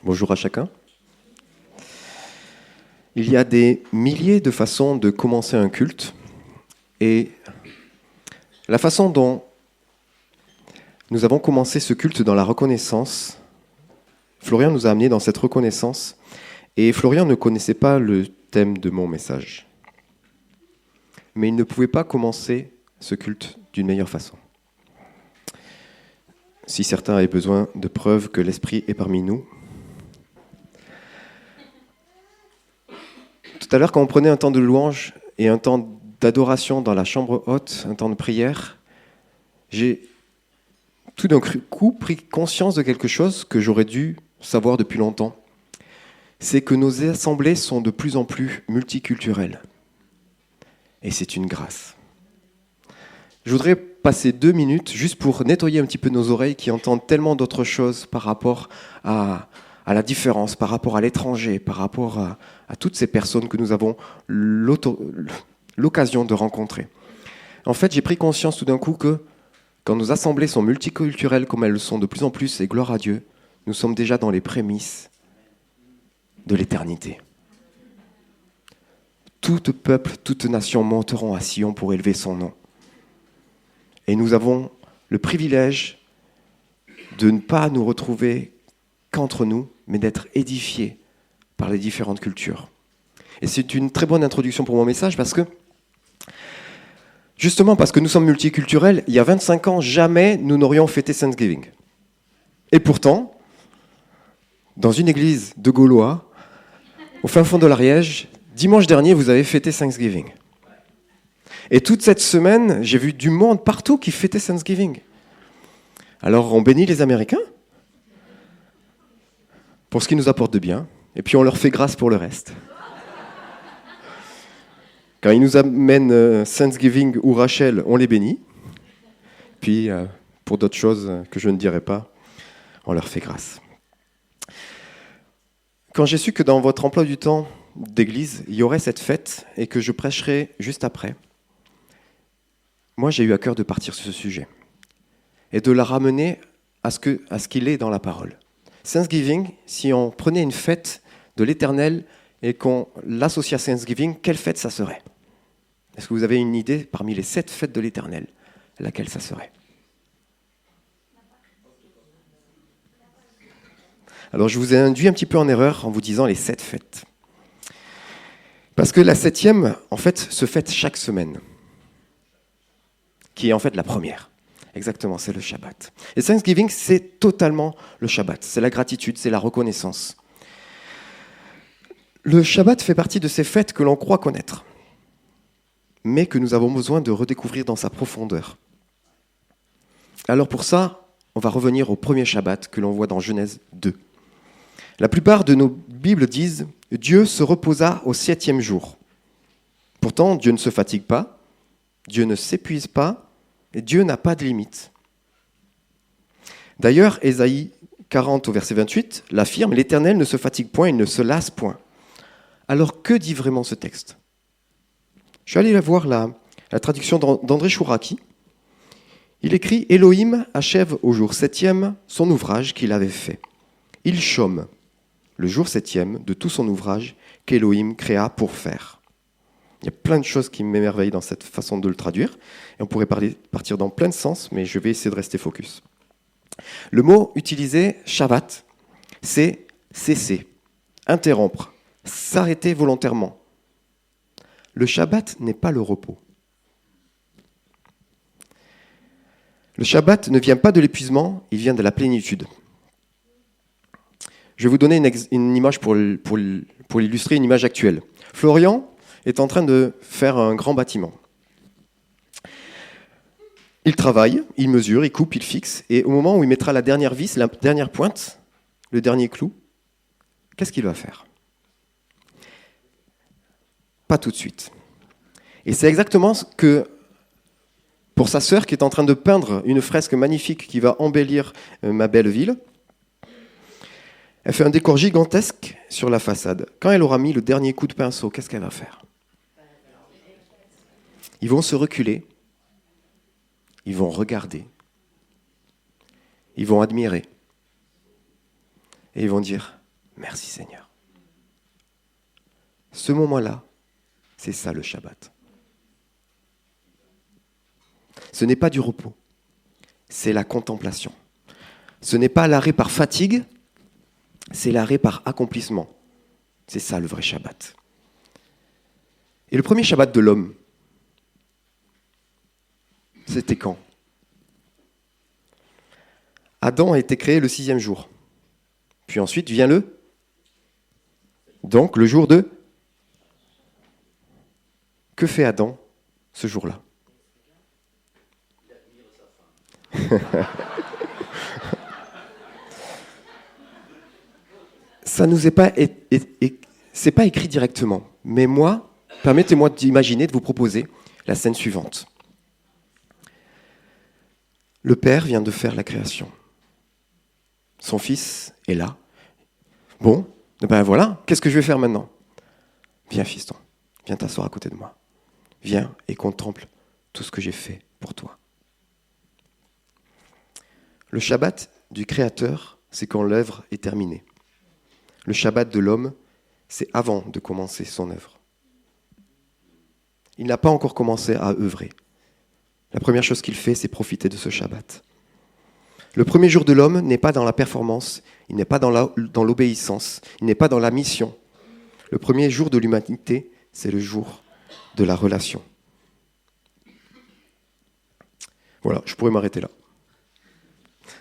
Bonjour à chacun. Il y a des milliers de façons de commencer un culte et la façon dont nous avons commencé ce culte dans la reconnaissance, Florian nous a amenés dans cette reconnaissance et Florian ne connaissait pas le thème de mon message. Mais il ne pouvait pas commencer ce culte d'une meilleure façon. Si certains avaient besoin de preuves que l'Esprit est parmi nous, tout à l'heure, quand on prenait un temps de louange et un temps d'adoration dans la chambre haute, un temps de prière, j'ai tout d'un coup pris conscience de quelque chose que j'aurais dû savoir depuis longtemps. C'est que nos assemblées sont de plus en plus multiculturelles. Et c'est une grâce. Je voudrais passer 2 minutes juste pour nettoyer un petit peu nos oreilles qui entendent tellement d'autres choses par rapport à la différence, par rapport à l'étranger, par rapport à toutes ces personnes que nous avons l'occasion de rencontrer. En fait, j'ai pris conscience tout d'un coup que quand nos assemblées sont multiculturelles comme elles le sont de plus en plus, et gloire à Dieu, nous sommes déjà dans les prémices de l'éternité. Tout peuple, toute nation monteront à Sion pour élever son nom. Et nous avons le privilège de ne pas nous retrouver qu'entre nous, mais d'être édifiés par les différentes cultures. Et c'est une très bonne introduction pour mon message parce que, justement parce que nous sommes multiculturels, il y a 25 ans, jamais nous n'aurions fêté Thanksgiving. Et pourtant, dans une église de Gaulois, au fin fond de l'Ariège, dimanche dernier, vous avez fêté Thanksgiving. Et toute cette semaine, j'ai vu du monde partout qui fêtait Thanksgiving. Alors, on bénit les Américains pour ce qu'ils nous apportent de bien, et puis on leur fait grâce pour le reste. Quand ils nous amènent Thanksgiving ou Rachel, on les bénit. Puis, pour d'autres choses que je ne dirai pas, on leur fait grâce. Quand j'ai su que dans votre emploi du temps d'église, il y aurait cette fête et que je prêcherais juste après, moi, j'ai eu à cœur de partir sur ce sujet et de la ramener à ce qu'il est dans la parole. Thanksgiving, si on prenait une fête de l'Éternel et qu'on l'associait à Thanksgiving, quelle fête ça serait ? Est-ce que vous avez une idée parmi les 7 fêtes de l'Éternel, laquelle ça serait ? Alors, je vous ai induit un petit peu en erreur en vous disant les 7 fêtes. Parce que la 7e, en fait, se fête chaque semaine, qui est en fait la première. Exactement, c'est le Shabbat. Et Thanksgiving, c'est totalement le Shabbat. C'est la gratitude, c'est la reconnaissance. Le Shabbat fait partie de ces fêtes que l'on croit connaître, mais que nous avons besoin de redécouvrir dans sa profondeur. Alors pour ça, on va revenir au premier Shabbat que l'on voit dans Genèse 2. La plupart de nos Bibles disent « Dieu se reposa au 7e jour ». Pourtant, Dieu ne se fatigue pas, Dieu ne s'épuise pas, et Dieu n'a pas de limite. D'ailleurs, Ésaïe 40 au verset 28 l'affirme « L'Éternel ne se fatigue point, il ne se lasse point ». Alors, que dit vraiment ce texte ? Je suis allé voir la traduction d'André Chouraki. Il écrit « Elohim achève au jour 7e son ouvrage qu'il avait fait. Il chôme le jour 7e de tout son ouvrage qu'Elohim créa pour faire. » Il y a plein de choses qui m'émerveillent dans cette façon de le traduire. Et on pourrait partir dans plein de sens, mais je vais essayer de rester focus. Le mot utilisé, Shabbat, c'est cesser, interrompre, s'arrêter volontairement. Le Shabbat n'est pas le repos. Le Shabbat ne vient pas de l'épuisement, il vient de la plénitude. Je vais vous donner une image pour illustrer une image actuelle. Florian est en train de faire un grand bâtiment. Il travaille, il mesure, il coupe, il fixe, et au moment où il mettra la dernière vis, la dernière pointe, le dernier clou, qu'est-ce qu'il va faire ? Pas tout de suite. Et c'est exactement ce que, pour sa sœur qui est en train de peindre une fresque magnifique qui va embellir ma belle ville, elle fait un décor gigantesque sur la façade. Quand elle aura mis le dernier coup de pinceau, qu'est-ce qu'elle va faire ? Ils vont se reculer, ils vont regarder, ils vont admirer, et ils vont dire Merci Seigneur. Ce moment-là, c'est ça le Shabbat. Ce n'est pas du repos, c'est la contemplation. Ce n'est pas l'arrêt par fatigue, c'est l'arrêt par accomplissement. C'est ça le vrai Shabbat. Et le premier Shabbat de l'homme, c'était quand? Adam a été créé le 6e jour. Puis ensuite vient donc le jour de... Que fait Adam ce jour-là? Ça nous est pas, c'est pas écrit directement. Mais moi, permettez-moi d'imaginer, de vous proposer la scène suivante. Le Père vient de faire la création. Son Fils est là. Bon, ben voilà, qu'est-ce que je vais faire maintenant? Viens, fiston, viens t'asseoir à côté de moi. Viens et contemple tout ce que j'ai fait pour toi. Le Shabbat du Créateur, c'est quand l'œuvre est terminée. Le Shabbat de l'homme, c'est avant de commencer son œuvre. Il n'a pas encore commencé à œuvrer. La première chose qu'il fait, c'est profiter de ce Shabbat. Le premier jour de l'homme n'est pas dans la performance, il n'est pas dans l'obéissance, il n'est pas dans la mission. Le premier jour de l'humanité, c'est le jour de la relation. Voilà, je pourrais m'arrêter là.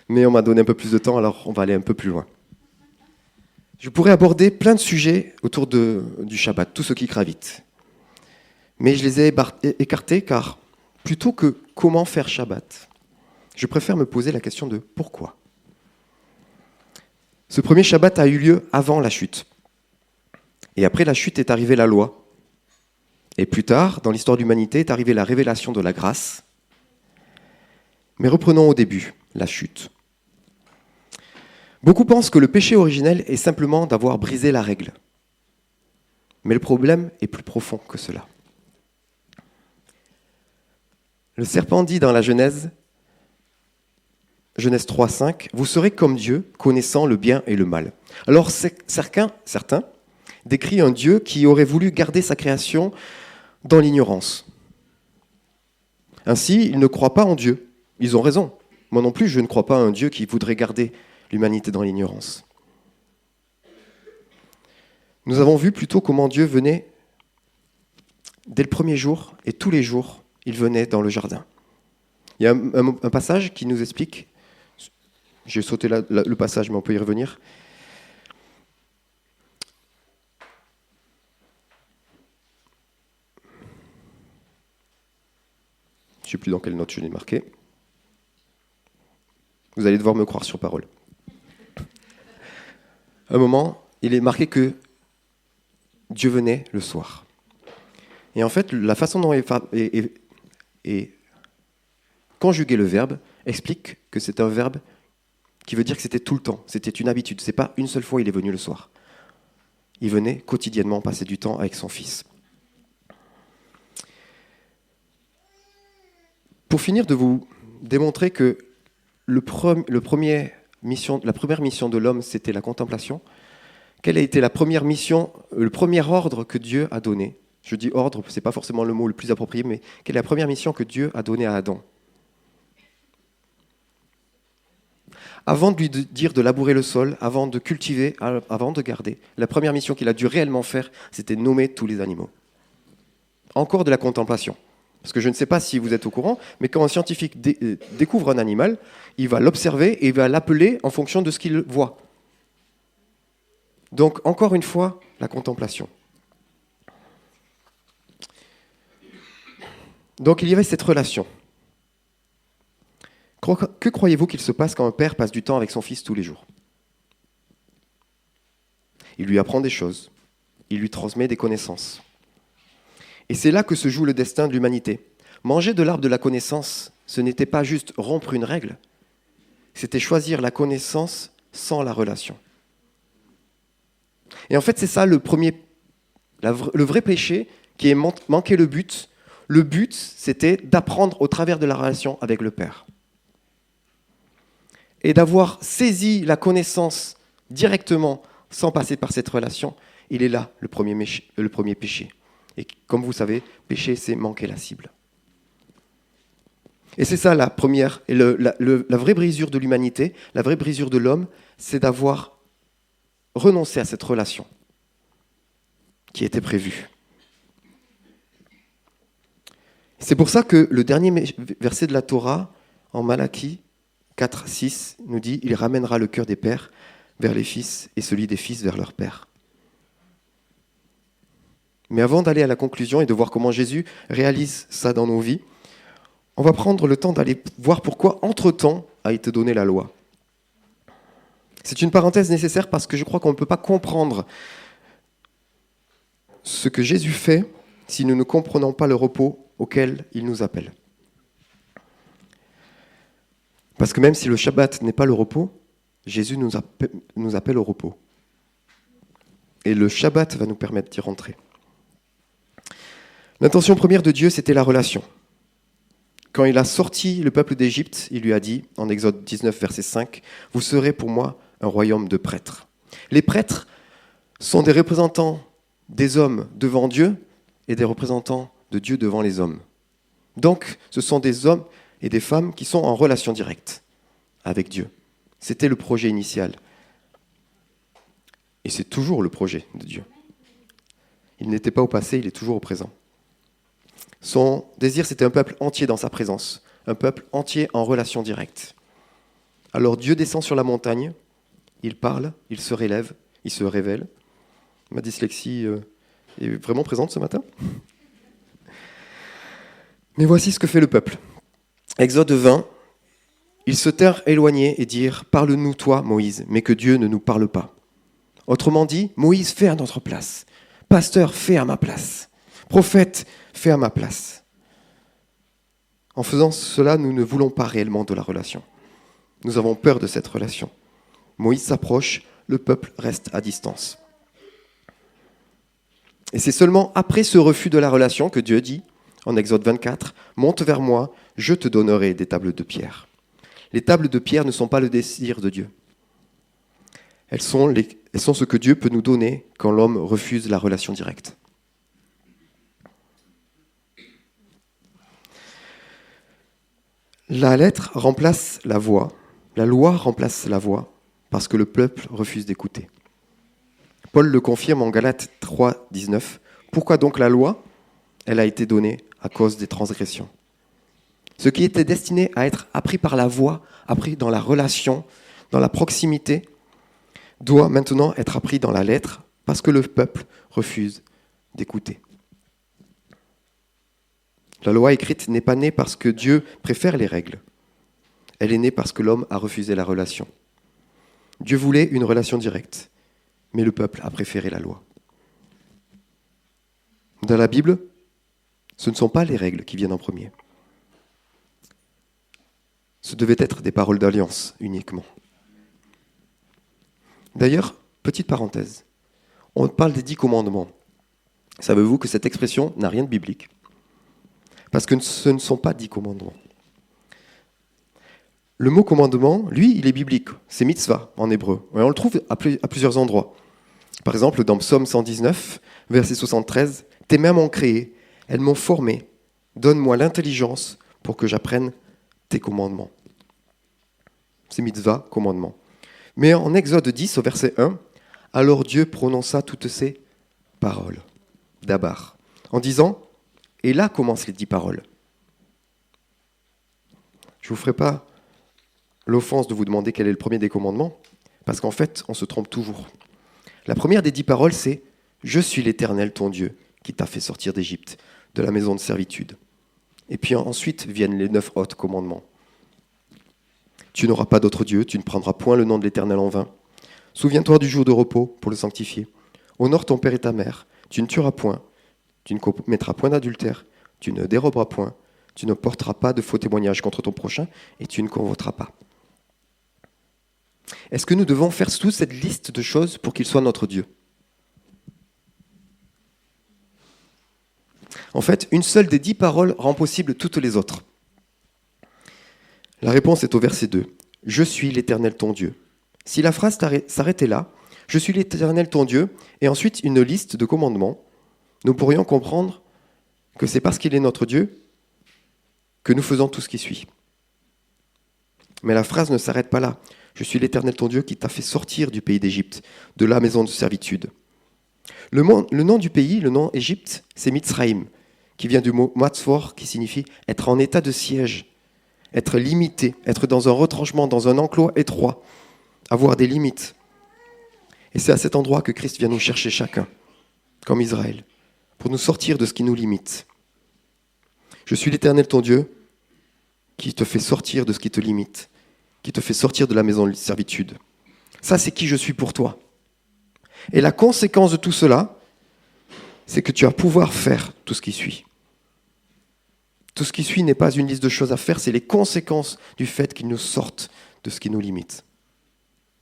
Mais on m'a donné un peu plus de temps, alors on va aller un peu plus loin. Je pourrais aborder plein de sujets autour du Shabbat, tout ce qui gravite. Mais je les ai écartés car, plutôt que comment faire Shabbat, je préfère me poser la question de pourquoi. Ce premier Shabbat a eu lieu avant la chute. Et après la chute est arrivée la loi. Et plus tard, dans l'histoire de l'humanité, est arrivée la révélation de la grâce. Mais reprenons au début, la chute. Beaucoup pensent que le péché originel est simplement d'avoir brisé la règle. Mais le problème est plus profond que cela. Le serpent dit dans la Genèse 3:5, « Vous serez comme Dieu, connaissant le bien et le mal. » Alors certains décrivent un Dieu qui aurait voulu garder sa création dans l'ignorance. Ainsi, ils ne croient pas en Dieu. Ils ont raison. Moi non plus, je ne crois pas à un Dieu qui voudrait garder l'humanité dans l'ignorance. Nous avons vu plutôt comment Dieu venait dès le premier jour, et tous les jours, il venait dans le jardin. Il y a un passage qui nous explique, j'ai sauté le passage, mais on peut y revenir. Je ne sais plus dans quelle note je l'ai marqué. Vous allez devoir me croire sur parole. À un moment, il est marqué que Dieu venait le soir. Et en fait, la façon dont est conjugué le verbe explique que c'est un verbe qui veut dire que c'était tout le temps, c'était une habitude. C'est pas une seule fois il est venu le soir. Il venait quotidiennement passer du temps avec son Fils. Pour finir de vous démontrer que la première mission de l'homme, c'était la contemplation, quelle a été la première mission, le premier ordre que Dieu a donné? Je dis ordre, ce n'est pas forcément le mot le plus approprié, mais quelle est la première mission que Dieu a donnée à Adam? Avant de lui dire de labourer le sol, avant de cultiver, avant de garder, la première mission qu'il a dû réellement faire, c'était nommer tous les animaux. Encore de la contemplation. Parce que je ne sais pas si vous êtes au courant, mais quand un scientifique découvre un animal, il va l'observer et il va l'appeler en fonction de ce qu'il voit. Donc, encore une fois, la contemplation. Donc, il y avait cette relation. Que croyez-vous qu'il se passe quand un père passe du temps avec son fils tous les jours? Il lui apprend des choses, il lui transmet des connaissances. Et c'est là que se joue le destin de l'humanité. Manger de l'arbre de la connaissance, ce n'était pas juste rompre une règle, c'était choisir la connaissance sans la relation. Et en fait, c'est ça le vrai péché qui est manquer le but. Le but, c'était d'apprendre au travers de la relation avec le Père. Et d'avoir saisi la connaissance directement sans passer par cette relation, il est là le premier péché. Et comme vous savez, péché, c'est manquer la cible. Et c'est ça la première, et la vraie brisure de l'humanité, la vraie brisure de l'homme, c'est d'avoir renoncé à cette relation qui était prévue. C'est pour ça que le dernier verset de la Torah, en Malachie 4, 6, nous dit « Il ramènera le cœur des pères vers les fils et celui des fils vers leurs pères ». Mais avant d'aller à la conclusion et de voir comment Jésus réalise ça dans nos vies, on va prendre le temps d'aller voir pourquoi, entre-temps, a été donnée la loi. C'est une parenthèse nécessaire parce que je crois qu'on ne peut pas comprendre ce que Jésus fait si nous ne comprenons pas le repos auquel il nous appelle. Parce que même si le Shabbat n'est pas le repos, Jésus nous appelle au repos. Et le Shabbat va nous permettre d'y rentrer. L'intention première de Dieu, c'était la relation. Quand il a sorti le peuple d'Égypte, il lui a dit, en Exode 19, verset 5, « Vous serez pour moi un royaume de prêtres. » Les prêtres sont des représentants des hommes devant Dieu et des représentants de Dieu devant les hommes. Donc, ce sont des hommes et des femmes qui sont en relation directe avec Dieu. C'était le projet initial. Et c'est toujours le projet de Dieu. Il n'était pas au passé, il est toujours au présent. Son désir, c'était un peuple entier dans sa présence, un peuple entier en relation directe. Alors Dieu descend sur la montagne, il parle, il se relève, il se révèle. Ma dyslexie est vraiment présente ce matin. Mais voici ce que fait le peuple. Exode 20, ils se tinrent éloignés et dirent « Parle-nous toi, Moïse, mais que Dieu ne nous parle pas. » Autrement dit, Moïse, fais à notre place. Pasteur, fais à ma place. Prophète, fais à ma place. En faisant cela, nous ne voulons pas réellement de la relation. Nous avons peur de cette relation. Moïse s'approche, le peuple reste à distance. Et c'est seulement après ce refus de la relation que Dieu dit, en Exode 24, « Monte vers moi, je te donnerai des tables de pierre. » Les tables de pierre ne sont pas le désir de Dieu. Elles sont ce que Dieu peut nous donner quand l'homme refuse la relation directe. La lettre remplace la voix, la loi remplace la voix, parce que le peuple refuse d'écouter. Paul le confirme en Galates 3, 19. « Pourquoi donc la loi ? Elle a été donnée à cause des transgressions. » Ce qui était destiné à être appris par la voix, appris dans la relation, dans la proximité, doit maintenant être appris dans la lettre, parce que le peuple refuse d'écouter. La loi écrite n'est pas née parce que Dieu préfère les règles. Elle est née parce que l'homme a refusé la relation. Dieu voulait une relation directe, mais le peuple a préféré la loi. Dans la Bible, ce ne sont pas les règles qui viennent en premier. Ce devaient être des paroles d'alliance uniquement. D'ailleurs, petite parenthèse, on parle des 10 commandements. Savez-vous que cette expression n'a rien de biblique ? Parce que ce ne sont pas 10 commandements. Le mot commandement, lui, il est biblique. C'est mitzvah en hébreu. Et on le trouve à plusieurs endroits. Par exemple, dans Psaume 119, verset 73, « Tes mains m'ont créé, elles m'ont formé. Donne-moi l'intelligence pour que j'apprenne tes commandements. » C'est mitzvah, commandement. Mais en Exode 10, au verset 1, « Alors Dieu prononça toutes ces paroles, d'Abar, en disant, et là commencent les 10 paroles. » Je ne vous ferai pas l'offense de vous demander quel est le premier des commandements, parce qu'en fait, on se trompe toujours. La première des 10 paroles, c'est « Je suis l'Éternel, ton Dieu, qui t'a fait sortir d'Égypte, de la maison de servitude. » Et puis ensuite viennent les 9 autres commandements. Tu n'auras pas d'autre Dieu, tu ne prendras point le nom de l'Éternel en vain. Souviens-toi du jour de repos pour le sanctifier. Honore ton père et ta mère. Tu ne tueras point, tu ne commettras point d'adultère, tu ne déroberas point, tu ne porteras pas de faux témoignages contre ton prochain et tu ne convoiteras pas. Est-ce que nous devons faire toute cette liste de choses pour qu'il soit notre Dieu ? En fait, une seule des 10 paroles rend possible toutes les autres. La réponse est au verset 2. « Je suis l'Éternel ton Dieu. » Si la phrase s'arrêtait là, Je suis l'Éternel ton Dieu, et ensuite une liste de commandements, nous pourrions comprendre que c'est parce qu'il est notre Dieu que nous faisons tout ce qui suit. Mais la phrase ne s'arrête pas là. Je suis l'Éternel ton Dieu qui t'a fait sortir du pays d'Égypte, de la maison de servitude. Le nom du pays, le nom Égypte, c'est Mitzraïm, qui vient du mot matzfor, qui signifie être en état de siège, être limité, être dans un retranchement, dans un enclos étroit, avoir des limites. Et c'est à cet endroit que Christ vient nous chercher chacun, comme Israël, pour nous sortir de ce qui nous limite. Je suis l'Éternel ton Dieu qui te fait sortir de ce qui te limite, qui te fait sortir de la maison de servitude. Ça, c'est qui je suis pour toi. Et la conséquence de tout cela, c'est que tu vas pouvoir faire tout ce qui suit. Tout ce qui suit n'est pas une liste de choses à faire, c'est les conséquences du fait qu'il nous sorte de ce qui nous limite.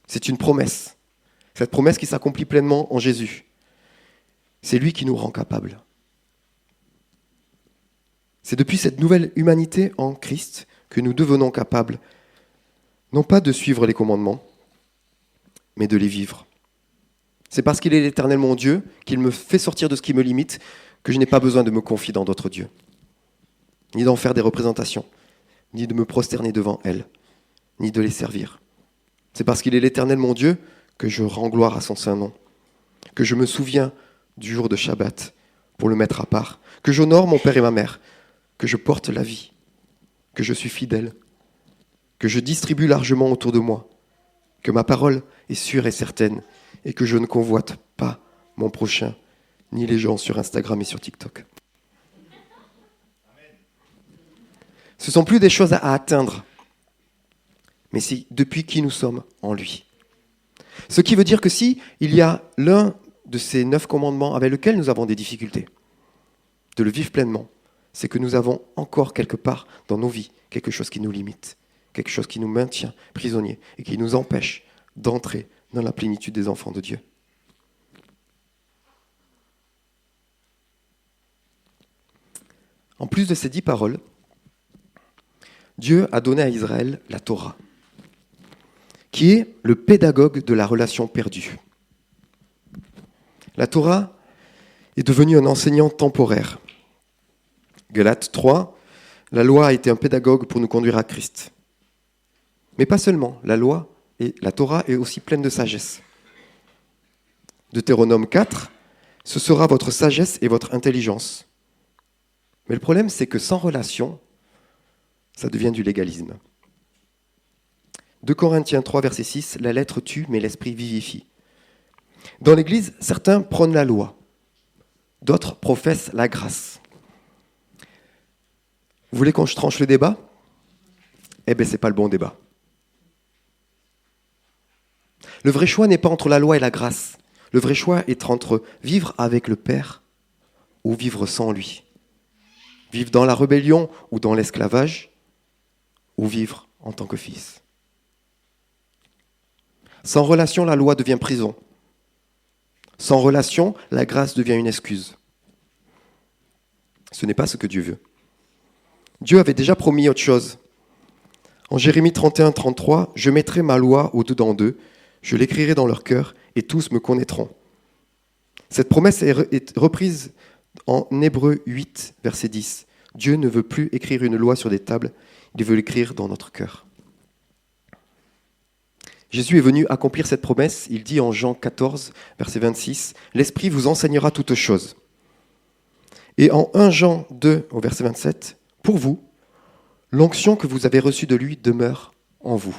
C'est une promesse. Cette promesse qui s'accomplit pleinement en Jésus. C'est lui qui nous rend capables. C'est depuis cette nouvelle humanité en Christ que nous devenons capables, non pas de suivre les commandements, mais de les vivre. C'est parce qu'il est l'Éternel mon Dieu, qu'il me fait sortir de ce qui me limite, que je n'ai pas besoin de me confier dans d'autres dieux, ni d'en faire des représentations, ni de me prosterner devant elles, ni de les servir. C'est parce qu'il est l'Éternel mon Dieu que je rends gloire à son saint nom, que je me souviens du jour de Shabbat pour le mettre à part, que j'honore mon père et ma mère, que je porte la vie, que je suis fidèle, que je distribue largement autour de moi, que ma parole est sûre et certaine et que je ne convoite pas mon prochain, ni les gens sur Instagram et sur TikTok. Ce ne sont plus des choses à atteindre, mais c'est depuis qui nous sommes en lui. Ce qui veut dire que si il y a l'un de ces 9 commandements avec lequel nous avons des difficultés, de le vivre pleinement, c'est que nous avons encore quelque part dans nos vies quelque chose qui nous limite, quelque chose qui nous maintient prisonniers et qui nous empêche d'entrer dans la plénitude des enfants de Dieu. En plus de ces 10 paroles, Dieu a donné à Israël la Torah, qui est le pédagogue de la relation perdue. La Torah est devenue un enseignant temporaire. Galates 3, la loi a été un pédagogue pour nous conduire à Christ. Mais pas seulement, la Torah est aussi pleine de sagesse. Deutéronome 4, ce sera votre sagesse et votre intelligence. Mais le problème, c'est que sans relation, ça devient du légalisme. 2 Corinthiens 3, verset 6, la lettre tue, mais l'esprit vivifie. Dans l'Église, certains prônent la loi, d'autres professent la grâce. Vous voulez qu'on tranche le débat ? Eh bien, ce n'est pas le bon débat. Le vrai choix n'est pas entre la loi et la grâce. Le vrai choix est entre vivre avec le Père ou vivre sans lui. Vivre dans la rébellion ou dans l'esclavage, ou vivre en tant que fils. Sans relation, la loi devient prison. Sans relation, la grâce devient une excuse. Ce n'est pas ce que Dieu veut. Dieu avait déjà promis autre chose. En Jérémie 31, 33, « Je mettrai ma loi au-dedans d'eux, je l'écrirai dans leur cœur, et tous me connaîtront. » Cette promesse est reprise en Hébreux 8, verset 10. Dieu ne veut plus écrire une loi sur des tables, il veut l'écrire dans notre cœur. Jésus est venu accomplir cette promesse. Il dit en Jean 14, verset 26, « L'Esprit vous enseignera toutes choses. » Et en 1 Jean 2, au verset 27, « Pour vous, l'onction que vous avez reçue de lui demeure en vous. »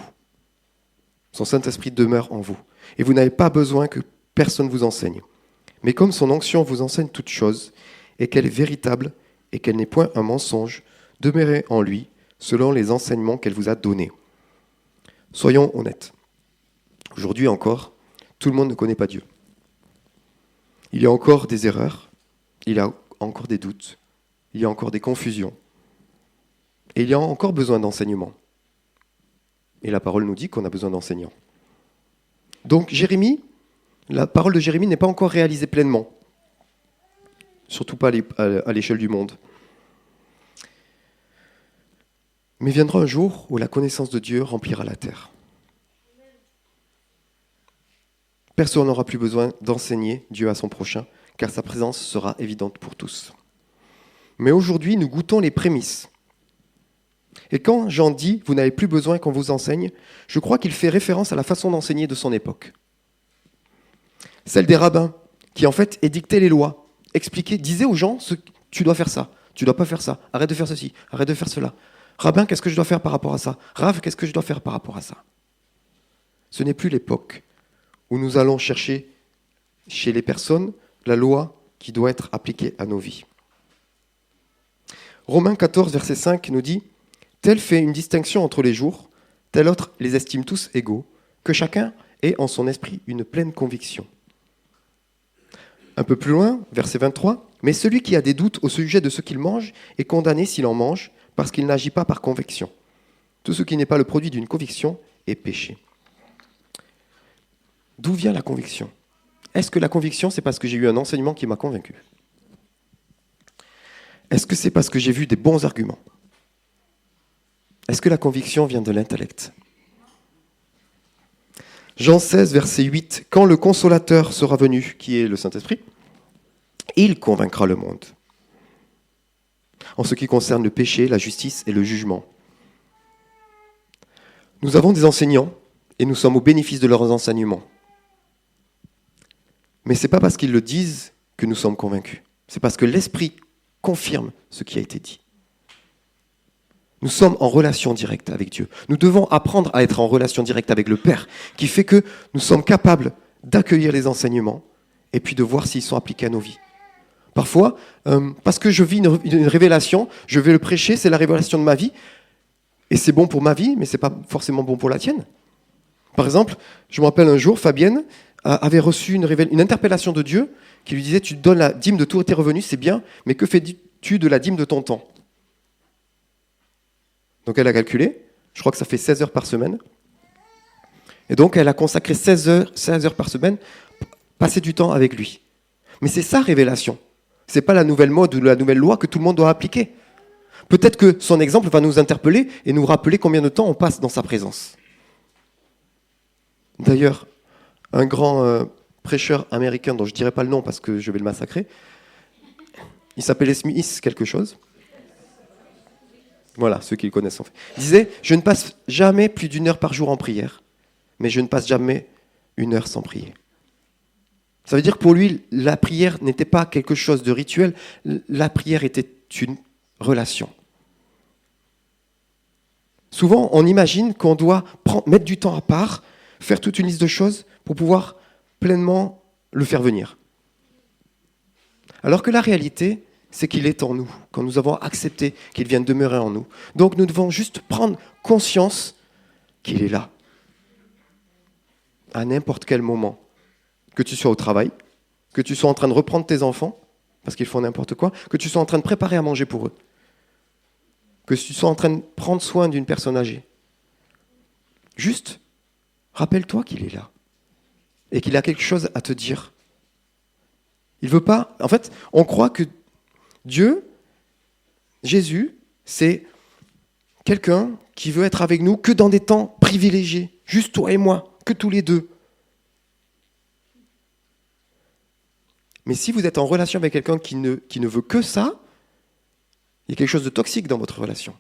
Son Saint-Esprit demeure en vous. Et vous n'avez pas besoin que personne vous enseigne. Mais comme son onction vous enseigne toutes choses, et qu'elle est véritable, et qu'elle n'est point un mensonge, demeurez en lui, selon les enseignements qu'elle vous a donnés. Soyons honnêtes. Aujourd'hui encore, tout le monde ne connaît pas Dieu. Il y a encore des erreurs, il y a encore des doutes, il y a encore des confusions. Et il y a encore besoin d'enseignement. Et la parole nous dit qu'on a besoin d'enseignants. Donc Jérémie, la parole de Jérémie n'est pas encore réalisée pleinement. Surtout pas à l'échelle du monde. Mais viendra un jour où la connaissance de Dieu remplira la terre. personne n'aura plus besoin d'enseigner Dieu à son prochain, car sa présence sera évidente pour tous. Mais aujourd'hui, nous goûtons les prémices. Et quand Jean dit « vous n'avez plus besoin qu'on vous enseigne », je crois qu'il fait référence à la façon d'enseigner de son époque. Celle des rabbins, qui en fait édictaient les lois, expliquaient, disaient aux gens « tu dois faire ça, tu dois pas faire ça, arrête de faire ceci, arrête de faire cela. Rabbin, qu'est-ce que je dois faire par rapport à ça? Rav, qu'est-ce que je dois faire par rapport à ça ?» Ce n'est plus l'époque où nous allons chercher chez les personnes la loi qui doit être appliquée à nos vies. Romains 14, verset 5 nous dit « Tel fait une distinction entre les jours, tel autre les estime tous égaux, que chacun ait en son esprit une pleine conviction. » Un peu plus loin, verset 23, « Mais celui qui a des doutes au sujet de ce qu'il mange est condamné s'il en mange, parce qu'il n'agit pas par conviction. Tout ce qui n'est pas le produit d'une conviction est péché. » D'où vient la conviction? Est-ce que la conviction, c'est parce que j'ai eu un enseignement qui m'a convaincu? Est-ce que c'est parce que j'ai vu des bons arguments? Est-ce que la conviction vient de l'intellect? Jean 16, verset 8, « Quand le Consolateur sera venu, qui est le Saint-Esprit, il convaincra le monde. En ce qui concerne le péché, la justice et le jugement. » Nous avons des enseignants et nous sommes au bénéfice de leurs enseignements. Mais ce n'est pas parce qu'ils le disent que nous sommes convaincus. C'est parce que l'Esprit confirme ce qui a été dit. Nous sommes en relation directe avec Dieu. Nous devons apprendre à être en relation directe avec le Père, qui fait que nous sommes capables d'accueillir les enseignements et puis de voir s'ils sont appliqués à nos vies. Parfois, parce que je vis une révélation, je vais le prêcher, c'est la révélation de ma vie, et c'est bon pour ma vie, mais ce n'est pas forcément bon pour la tienne. Par exemple, je me rappelle un jour, Fabienne avait reçu une interpellation de Dieu qui lui disait « Tu donnes la dîme de tous tes revenus, c'est bien, mais que fais-tu de la dîme de ton temps ?» Donc elle a calculé, je crois que ça fait 16 heures par semaine. Et donc elle a consacré 16 heures par semaine, passer du temps avec lui. Mais c'est ça, révélation. Ce n'est pas la nouvelle mode ou la nouvelle loi que tout le monde doit appliquer. Peut-être que son exemple va nous interpeller et nous rappeler combien de temps on passe dans sa présence. D'ailleurs, un grand prêcheur américain, dont je ne dirai pas le nom parce que je vais le massacrer, il s'appelait Smith quelque chose. Voilà, ceux qui le connaissent en fait. Il disait « Je ne passe jamais plus d'1 heure par jour en prière, mais je ne passe jamais 1 heure sans prier. » Ça veut dire que pour lui, la prière n'était pas quelque chose de rituel, la prière était une relation. Souvent, on imagine qu'on doit mettre du temps à part, faire toute une liste de choses pour pouvoir pleinement le faire venir. Alors que la réalité, c'est qu'il est en nous, quand nous avons accepté qu'il vienne demeurer en nous. Donc nous devons juste prendre conscience qu'il est là, à n'importe quel moment. Que tu sois au travail, que tu sois en train de reprendre tes enfants, parce qu'ils font n'importe quoi, que tu sois en train de préparer à manger pour eux, que tu sois en train de prendre soin d'une personne âgée. Juste, rappelle-toi qu'il est là, et qu'il a quelque chose à te dire. Il veut pas... En fait, on croit que Dieu, Jésus, c'est quelqu'un qui veut être avec nous que dans des temps privilégiés, juste toi et moi, que tous les deux. Mais si vous êtes en relation avec quelqu'un qui ne veut que ça, il y a quelque chose de toxique dans votre relation.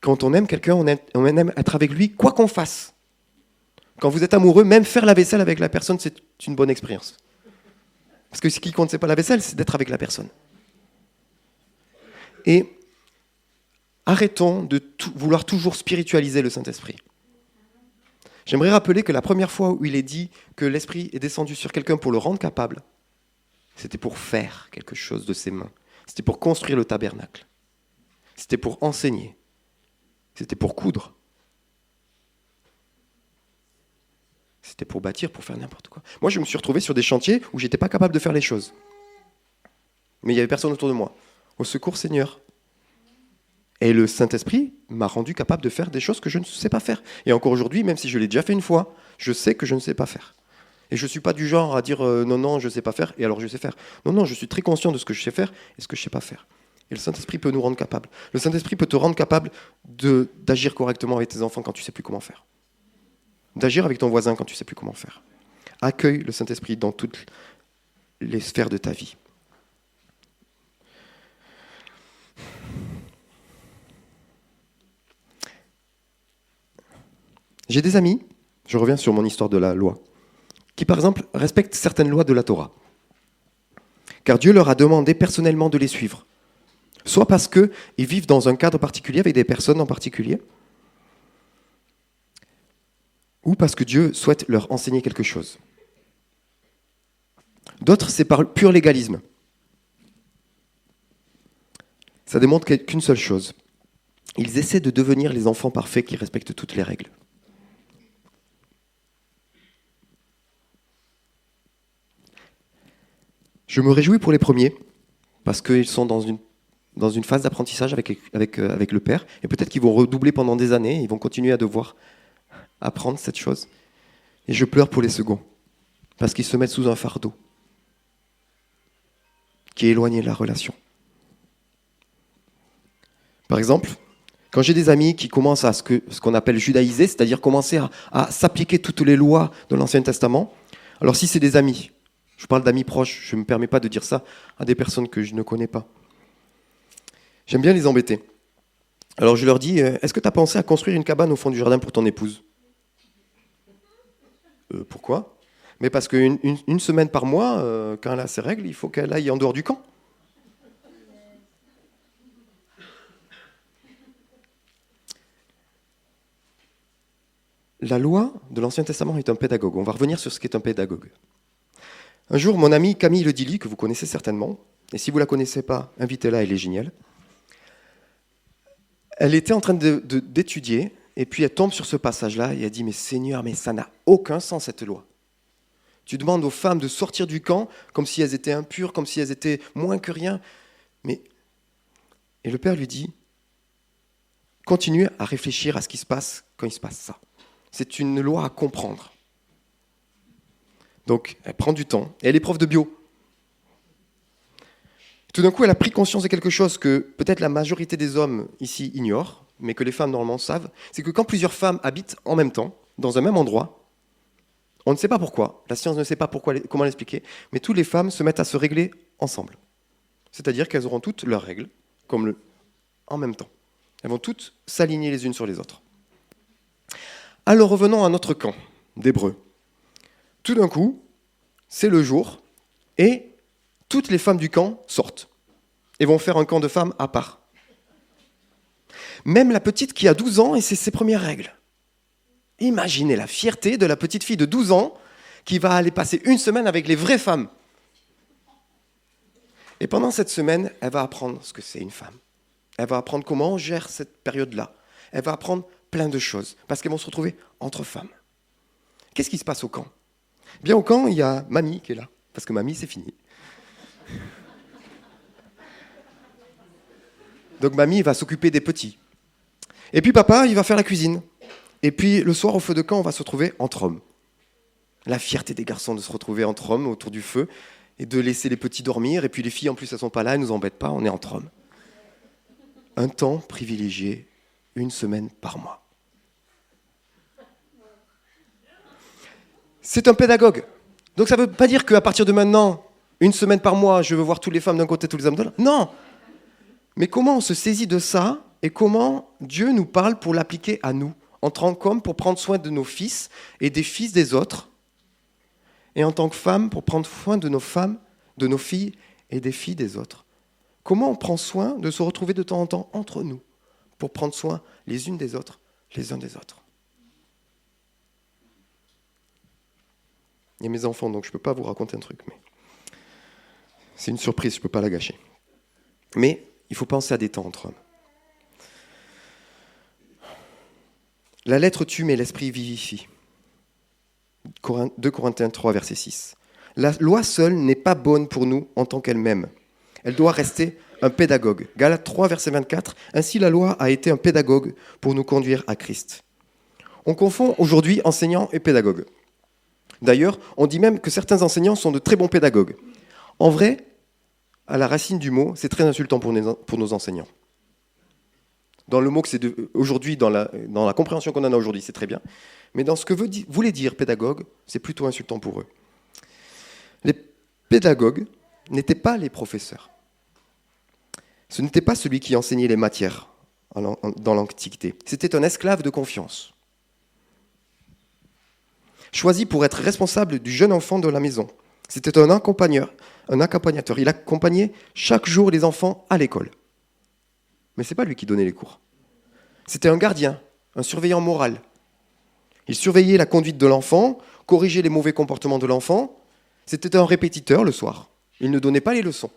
Quand on aime quelqu'un, on aime être avec lui, quoi qu'on fasse. Quand vous êtes amoureux, même faire la vaisselle avec la personne, c'est une bonne expérience. Parce que ce qui compte, ce n'est pas la vaisselle, c'est d'être avec la personne. Et arrêtons de vouloir toujours spiritualiser le Saint-Esprit. J'aimerais rappeler que la première fois où il est dit que l'Esprit est descendu sur quelqu'un pour le rendre capable, c'était pour faire quelque chose de ses mains. C'était pour construire le tabernacle. C'était pour enseigner. C'était pour coudre. C'était pour bâtir, pour faire n'importe quoi. Moi, je me suis retrouvé sur des chantiers où je n'étais pas capable de faire les choses. Mais il n'y avait personne autour de moi. Au secours, Seigneur. Et le Saint-Esprit m'a rendu capable de faire des choses que je ne sais pas faire. Et encore aujourd'hui, même si je l'ai déjà fait une fois, je sais que je ne sais pas faire. Et je ne suis pas du genre à dire non, je ne sais pas faire, et alors je sais faire. Non, je suis très conscient de ce que je sais faire et ce que je ne sais pas faire. Et le Saint-Esprit peut nous rendre capables. Le Saint-Esprit peut te rendre capable d'agir correctement avec tes enfants quand tu ne sais plus comment faire. D'agir avec ton voisin quand tu ne sais plus comment faire. Accueille le Saint-Esprit dans toutes les sphères de ta vie. J'ai des amis, je reviens sur mon histoire de la loi, qui par exemple respectent certaines lois de la Torah. Car Dieu leur a demandé personnellement de les suivre. Soit parce qu'ils vivent dans un cadre particulier avec des personnes en particulier, ou parce que Dieu souhaite leur enseigner quelque chose. D'autres, c'est par pur légalisme. Ça démontre qu'une seule chose. Ils essaient de devenir les enfants parfaits qui respectent toutes les règles. Je me réjouis pour les premiers, parce qu'ils sont dans une phase d'apprentissage avec le Père, et peut-être qu'ils vont redoubler pendant des années, ils vont continuer à devoir apprendre cette chose. Et je pleure pour les seconds, parce qu'ils se mettent sous un fardeau qui est éloigné de la relation. Par exemple, quand j'ai des amis qui commencent à ce qu'on appelle judaïser, c'est-à-dire commencer à s'appliquer toutes les lois de l'Ancien Testament, alors si c'est des amis, je parle d'amis proches, je ne me permets pas de dire ça à des personnes que je ne connais pas. J'aime bien les embêter. Alors je leur dis, est-ce que tu as pensé à construire une cabane au fond du jardin pour ton épouse ? Pourquoi ? Mais parce qu'une semaine par mois, quand elle a ses règles, il faut qu'elle aille en dehors du camp. La loi de l'Ancien Testament est un pédagogue. On va revenir sur ce qu'est un pédagogue. Un jour, mon amie Camille Ledilly, que vous connaissez certainement, et si vous ne la connaissez pas, invitez-la, elle est géniale. Elle était en train d'étudier, et puis elle tombe sur ce passage-là, et elle dit « Mais Seigneur, mais ça n'a aucun sens cette loi. Tu demandes aux femmes de sortir du camp comme si elles étaient impures, comme si elles étaient moins que rien. » Et le Père lui dit « Continue à réfléchir à ce qui se passe quand il se passe ça. C'est une loi à comprendre. » Donc, elle prend du temps, et elle est prof de bio. Tout d'un coup, elle a pris conscience de quelque chose que peut-être la majorité des hommes ici ignorent, mais que les femmes normalement savent, c'est que quand plusieurs femmes habitent en même temps, dans un même endroit, on ne sait pas pourquoi, la science ne sait pas comment l'expliquer, mais toutes les femmes se mettent à se régler ensemble. C'est-à-dire qu'elles auront toutes leurs règles, en même temps. Elles vont toutes s'aligner les unes sur les autres. Alors revenons à notre camp d'Hébreux. Tout d'un coup, c'est le jour, et toutes les femmes du camp sortent et vont faire un camp de femmes à part. Même la petite qui a 12 ans, et c'est ses premières règles. Imaginez la fierté de la petite fille de 12 ans qui va aller passer une semaine avec les vraies femmes. Et pendant cette semaine, elle va apprendre ce que c'est une femme. Elle va apprendre comment on gère cette période-là. Elle va apprendre plein de choses, parce qu'elles vont se retrouver entre femmes. Qu'est-ce qui se passe au camp ? Bien au camp, il y a mamie qui est là, parce que mamie, c'est fini. Donc mamie va s'occuper des petits. Et puis papa, il va faire la cuisine. Et puis le soir, au feu de camp, on va se retrouver entre hommes. La fierté des garçons de se retrouver entre hommes autour du feu et de laisser les petits dormir. Et puis les filles, en plus, elles ne sont pas là, elles ne nous embêtent pas, on est entre hommes. Un temps privilégié, une semaine par mois. C'est un pédagogue. Donc ça ne veut pas dire qu'à partir de maintenant, une semaine par mois, je veux voir toutes les femmes d'un côté, tous les hommes de l'autre. Non. Mais comment on se saisit de ça et comment Dieu nous parle pour l'appliquer à nous, en tant qu'hommes, pour prendre soin de nos fils et des fils des autres, et en tant que femmes, pour prendre soin de nos femmes, de nos filles et des filles des autres. Comment on prend soin de se retrouver de temps en temps entre nous, pour prendre soin les unes des autres, les uns des autres. Il y a mes enfants, donc je ne peux pas vous raconter un truc, mais c'est une surprise, je ne peux pas la gâcher. Mais il faut penser à des temps entre hommes. La lettre tue, mais l'esprit vivifie. 2 Corinthiens 3, verset 6. La loi seule n'est pas bonne pour nous en tant qu'elle-même. Elle doit rester un pédagogue. Galates 3, verset 24. Ainsi, la loi a été un pédagogue pour nous conduire à Christ. On confond aujourd'hui enseignant et pédagogue. D'ailleurs, on dit même que certains enseignants sont de très bons pédagogues. En vrai, à la racine du mot, c'est très insultant pour nos enseignants. Dans le mot que c'est aujourd'hui, dans la compréhension qu'on en a aujourd'hui, c'est très bien. Mais dans ce que voulait dire pédagogue, c'est plutôt insultant pour eux. Les pédagogues n'étaient pas les professeurs. Ce n'était pas celui qui enseignait les matières dans l'Antiquité. C'était un esclave de confiance, choisi pour être responsable du jeune enfant de la maison. C'était un accompagnateur. Il accompagnait chaque jour les enfants à l'école. Mais ce n'est pas lui qui donnait les cours. C'était un gardien, un surveillant moral. Il surveillait la conduite de l'enfant, corrigeait les mauvais comportements de l'enfant. C'était un répétiteur le soir. Il ne donnait pas les leçons.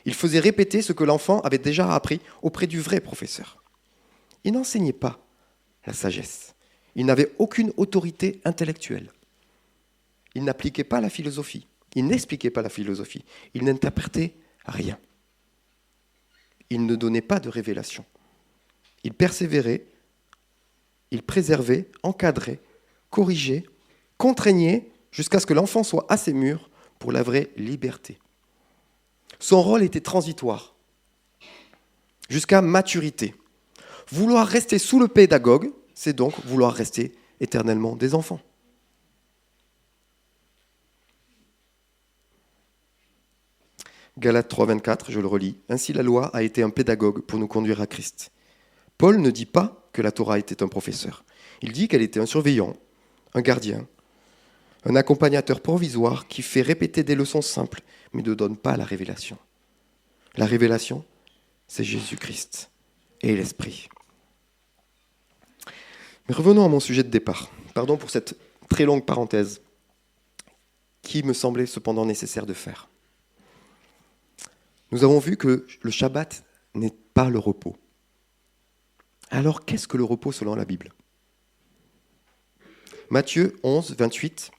Il faisait répéter ce que l'enfant avait déjà appris auprès du vrai professeur. Il n'enseignait pas la sagesse. Il n'avait aucune autorité intellectuelle. Il n'appliquait pas la philosophie. Il n'expliquait pas la philosophie. Il n'interprétait rien. Il ne donnait pas de révélation. Il persévérait, il préservait, encadrait, corrigeait, contraignait jusqu'à ce que l'enfant soit assez mûr pour la vraie liberté. Son rôle était transitoire, jusqu'à maturité. Vouloir rester sous le pédagogue, c'est donc vouloir rester éternellement des enfants. Galates 3,24, je le relis. Ainsi la loi a été un pédagogue pour nous conduire à Christ. Paul ne dit pas que la Torah était un professeur. Il dit qu'elle était un surveillant, un gardien, un accompagnateur provisoire qui fait répéter des leçons simples, mais ne donne pas la révélation. La révélation, c'est Jésus-Christ et l'Esprit. Mais revenons à mon sujet de départ. Pardon pour cette très longue parenthèse qui me semblait cependant nécessaire de faire. Nous avons vu que le Shabbat n'est pas le repos. Alors, qu'est-ce que le repos selon la Bible ? Matthieu 11, 28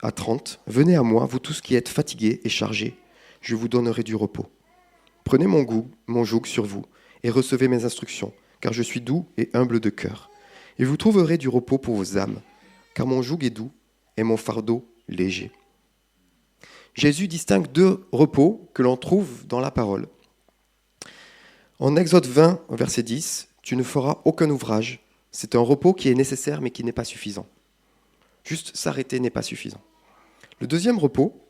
à 30. « Venez à moi, vous tous qui êtes fatigués et chargés, je vous donnerai du repos. Prenez mon joug sur vous et recevez mes instructions, car je suis doux et humble de cœur. Et vous trouverez du repos pour vos âmes, car mon joug est doux et mon fardeau léger. » Jésus distingue deux repos que l'on trouve dans la parole. En Exode 20, verset 10, « Tu ne feras aucun ouvrage. » C'est un repos qui est nécessaire mais qui n'est pas suffisant. Juste s'arrêter n'est pas suffisant. Le deuxième repos,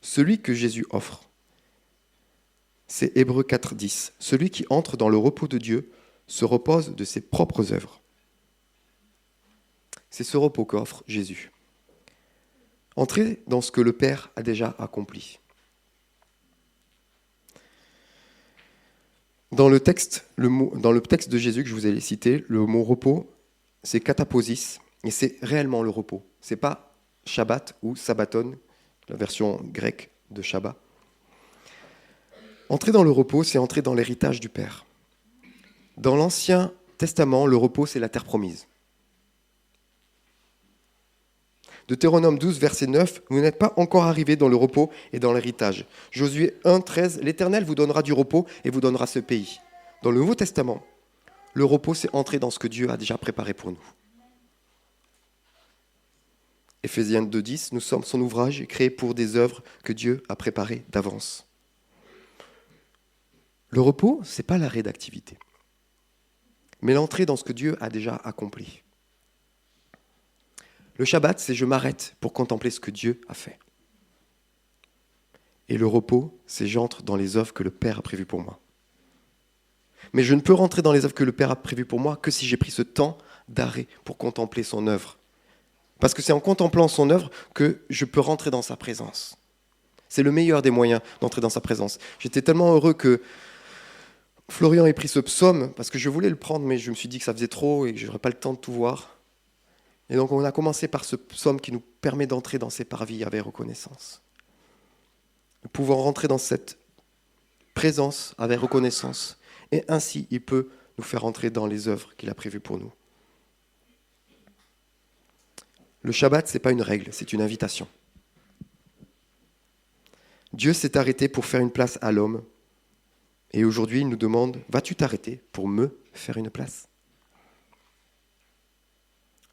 celui que Jésus offre, c'est Hébreux 4, 10. « Celui qui entre dans le repos de Dieu se repose de ses propres œuvres. » C'est ce repos qu'offre Jésus. Entrez dans ce que le Père a déjà accompli. Dans le texte de Jésus que je vous ai cité, le mot repos, c'est kataposis, et c'est réellement le repos. Ce n'est pas Shabbat ou Sabbaton, la version grecque de Shabbat. Entrer dans le repos, c'est entrer dans l'héritage du Père. Dans l'Ancien Testament, le repos, c'est la terre promise. Deutéronome 12, verset 9, « Vous n'êtes pas encore arrivés dans le repos et dans l'héritage. » Josué 1, 13, « L'Éternel vous donnera du repos et vous donnera ce pays. » Dans le Nouveau Testament, le repos, c'est entrer dans ce que Dieu a déjà préparé pour nous. Éphésiens 2, 10, « Nous sommes son ouvrage créé pour des œuvres que Dieu a préparées d'avance. » Le repos, ce n'est pas l'arrêt d'activité, mais l'entrée dans ce que Dieu a déjà accompli. Le Shabbat, c'est je m'arrête pour contempler ce que Dieu a fait. Et le repos, c'est j'entre dans les œuvres que le Père a prévues pour moi. Mais je ne peux rentrer dans les œuvres que le Père a prévues pour moi que si j'ai pris ce temps d'arrêt pour contempler son œuvre. Parce que c'est en contemplant son œuvre que je peux rentrer dans sa présence. C'est le meilleur des moyens d'entrer dans sa présence. J'étais tellement heureux que Florian ait pris ce psaume, parce que je voulais le prendre, mais je me suis dit que ça faisait trop et que je n'aurais pas le temps de tout voir. Et donc on a commencé par ce psaume qui nous permet d'entrer dans ses parvis avec reconnaissance. Nous pouvons rentrer dans cette présence avec reconnaissance. Et ainsi, il peut nous faire entrer dans les œuvres qu'il a prévues pour nous. Le Shabbat, ce n'est pas une règle, c'est une invitation. Dieu s'est arrêté pour faire une place à l'homme. Et aujourd'hui, il nous demande, vas-tu t'arrêter pour me faire une place ?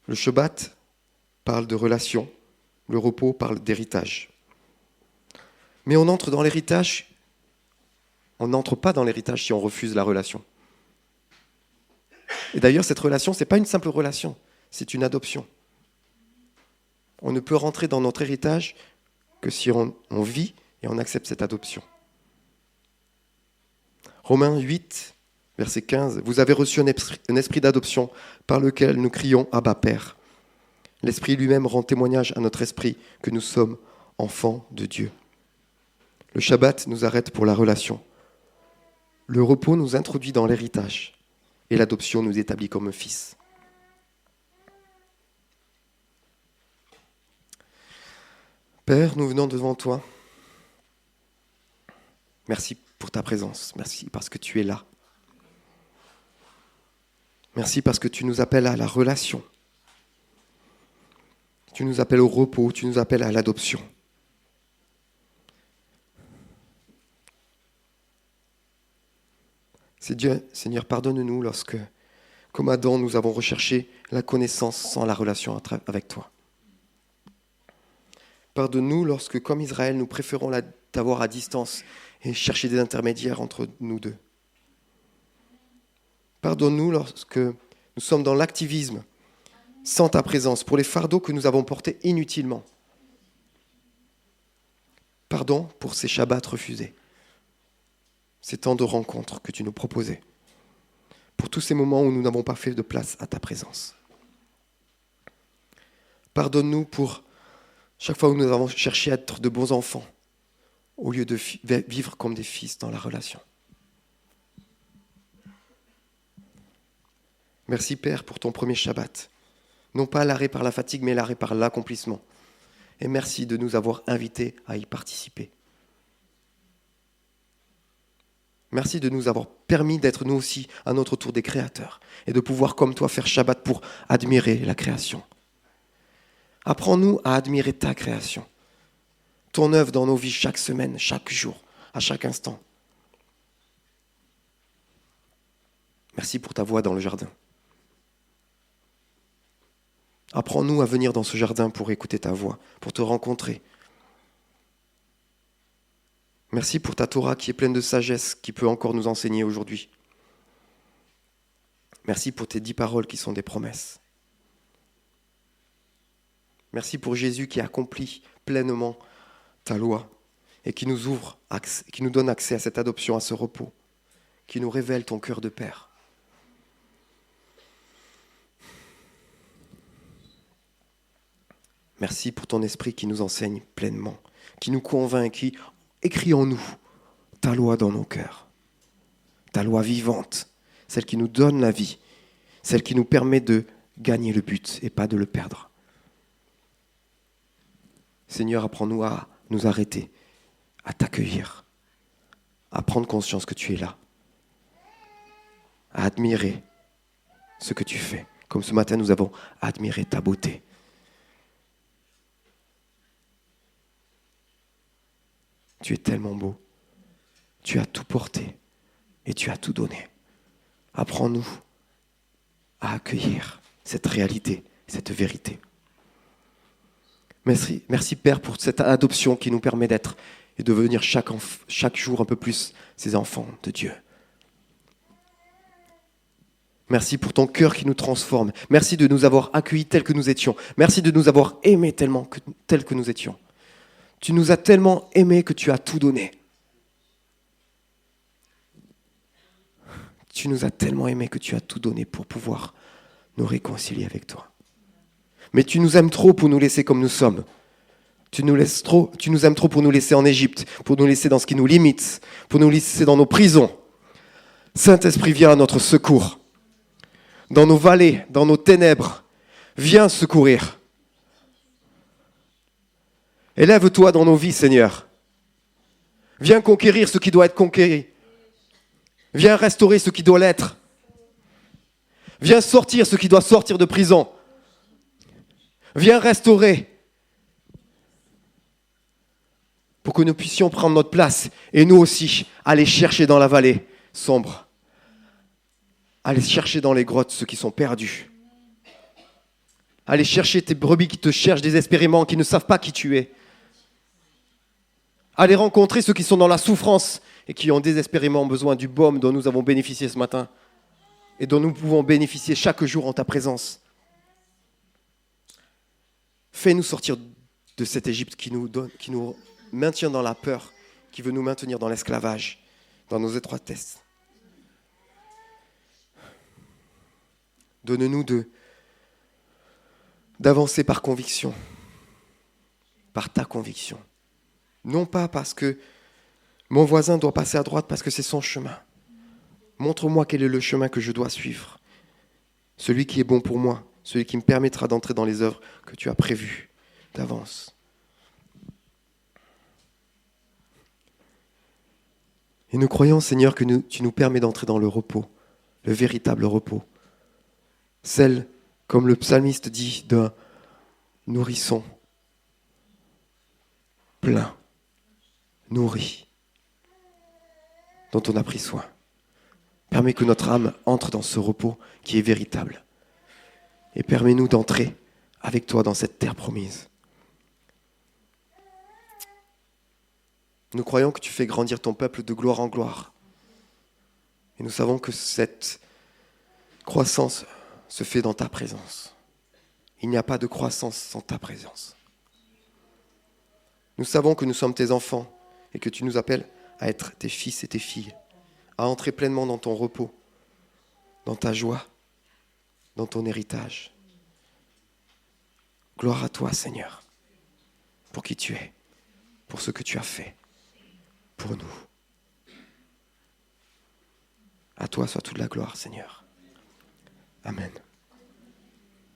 Le Shabbat parle de relation, le repos parle d'héritage. Mais on entre dans l'héritage On n'entre pas dans l'héritage si on refuse la relation. Et d'ailleurs, cette relation, ce n'est pas une simple relation, c'est une adoption. On ne peut rentrer dans notre héritage que si on vit et on accepte cette adoption. Romains 8, verset 15. « Vous avez reçu un esprit d'adoption par lequel nous crions « Abba, Père ». L'Esprit lui-même rend témoignage à notre esprit que nous sommes enfants de Dieu. Le Shabbat nous arrête pour la relation. Le repos nous introduit dans l'héritage et l'adoption nous établit comme fils. Père, nous venons devant toi. Merci pour ta présence. Merci parce que tu es là. Merci parce que tu nous appelles à la relation. Tu nous appelles au repos, tu nous appelles à l'adoption. Seigneur, pardonne-nous lorsque, comme Adam, nous avons recherché la connaissance sans la relation avec toi. Pardonne-nous lorsque, comme Israël, nous préférons t'avoir à distance et chercher des intermédiaires entre nous deux. Pardonne-nous lorsque nous sommes dans l'activisme, sans ta présence, pour les fardeaux que nous avons portés inutilement. Pardon pour ces Shabbats refusés, ces temps de rencontres que tu nous proposais, pour tous ces moments où nous n'avons pas fait de place à ta présence. Pardonne-nous pour chaque fois où nous avons cherché à être de bons enfants, au lieu de vivre comme des fils dans la relation. Merci Père pour ton premier Shabbat. Non pas l'arrêt par la fatigue, mais l'arrêt par l'accomplissement. Et merci de nous avoir invités à y participer. Merci de nous avoir permis d'être nous aussi à notre tour des créateurs et de pouvoir comme toi faire Shabbat pour admirer la création. Apprends-nous à admirer ta création, ton œuvre dans nos vies chaque semaine, chaque jour, à chaque instant. Merci pour ta voix dans le jardin. Apprends-nous à venir dans ce jardin pour écouter ta voix, pour te rencontrer. Merci pour ta Torah qui est pleine de sagesse, qui peut encore nous enseigner aujourd'hui. Merci pour tes 10 paroles qui sont des promesses. Merci pour Jésus qui accomplit pleinement ta loi et qui nous ouvre, qui nous donne accès à cette adoption, à ce repos, qui nous révèle ton cœur de Père. Merci pour ton esprit qui nous enseigne pleinement, qui nous convainc, qui écrit en nous ta loi dans nos cœurs. Ta loi vivante, celle qui nous donne la vie, celle qui nous permet de gagner le but et pas de le perdre. Seigneur, apprends-nous à nous arrêter, à t'accueillir, à prendre conscience que tu es là, à admirer ce que tu fais. Comme ce matin, nous avons admiré ta beauté. Tu es tellement beau. Tu as tout porté et tu as tout donné. Apprends-nous à accueillir cette réalité, cette vérité. Merci Père pour cette adoption qui nous permet d'être et de devenir chaque jour un peu plus ces enfants de Dieu. Merci pour ton cœur qui nous transforme. Merci de nous avoir accueillis tels que nous étions. Merci de nous avoir aimés tels que nous étions. Tu nous as tellement aimés que tu as tout donné. Tu nous as tellement aimés que tu as tout donné pour pouvoir nous réconcilier avec toi. Mais tu nous aimes trop pour nous laisser comme nous sommes. Tu nous aimes trop pour nous laisser en Égypte, pour nous laisser dans ce qui nous limite, pour nous laisser dans nos prisons. Saint-Esprit, viens à notre secours. Dans nos vallées, dans nos ténèbres, viens secourir. Élève-toi dans nos vies, Seigneur. Viens conquérir ce qui doit être conquéri. Viens restaurer ce qui doit l'être. Viens sortir ce qui doit sortir de prison. Viens restaurer pour que nous puissions prendre notre place et nous aussi aller chercher dans la vallée sombre. Aller chercher dans les grottes ceux qui sont perdus. Aller chercher tes brebis qui te cherchent désespérément, qui ne savent pas qui tu es. Aller rencontrer ceux qui sont dans la souffrance et qui ont désespérément besoin du baume dont nous avons bénéficié ce matin et dont nous pouvons bénéficier chaque jour en ta présence. Fais-nous sortir de cette Égypte qui nous maintient dans la peur, qui veut nous maintenir dans l'esclavage, dans nos étroitesses. Donne-nous d'avancer par conviction, par ta conviction. Non pas parce que mon voisin doit passer à droite parce que c'est son chemin. Montre-moi quel est le chemin que je dois suivre. Celui qui est bon pour moi, celui qui me permettra d'entrer dans les œuvres que tu as prévues d'avance. Et nous croyons, Seigneur, que tu nous permets d'entrer dans le repos, le véritable repos. Celle, comme le psalmiste dit, d'un nourrisson plein, nourri, dont on a pris soin. Permets que notre âme entre dans ce repos qui est véritable. Et permets-nous d'entrer avec toi dans cette terre promise. Nous croyons que tu fais grandir ton peuple de gloire en gloire. Et nous savons que cette croissance se fait dans ta présence. Il n'y a pas de croissance sans ta présence. Nous savons que nous sommes tes enfants et que tu nous appelles à être tes fils et tes filles, à entrer pleinement dans ton repos, dans ta joie, dans ton héritage. Gloire à toi, Seigneur, pour qui tu es, pour ce que tu as fait pour nous. À toi soit toute la gloire, Seigneur. Amen.